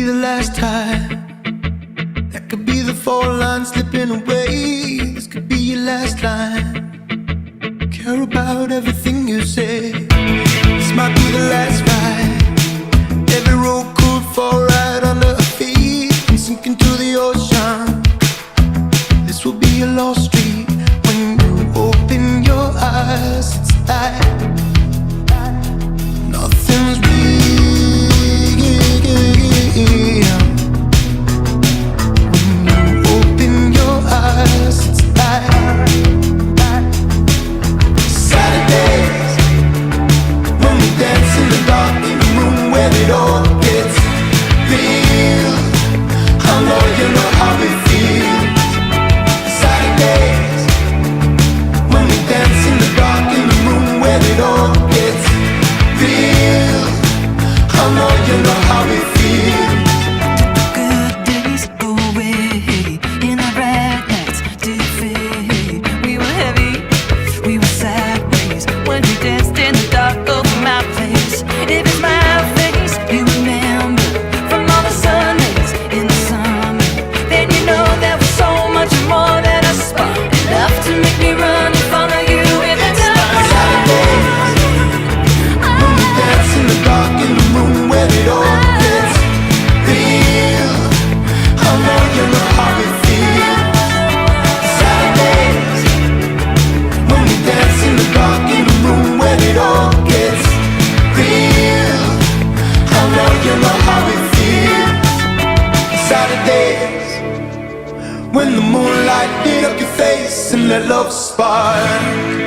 be the last time. That could be the fall line slipping away. This could be your last line. Care about everything you say. This might be the last ride. Every road could fall right under our feet and sink into the ocean. This will be a lost street. When you open your eyes, it's like nothing's real. When you open your eyes, it's like Saturdays when we dance in the dark in the room where it all gets real. I know you know how it feels. Saturdays when we dance in the dark in the room where it all gets real. I know you know how it feels. Good days go away, and our bright nights did fade. We were heavy, we were sideways when we danced in the dark over my place. If it's my face you remember from all the Sundays in the summer, then you know there was so much more than a spark, enough to make me run and follow you in the dark. Saturdays when we dance in the dark in the room where it all gets real. I know you know how it feels. Saturdays when we dance in the dark in the room where it all gets real. I know you know how it feels. Saturdays when the moonlight lit up your face and let love spark.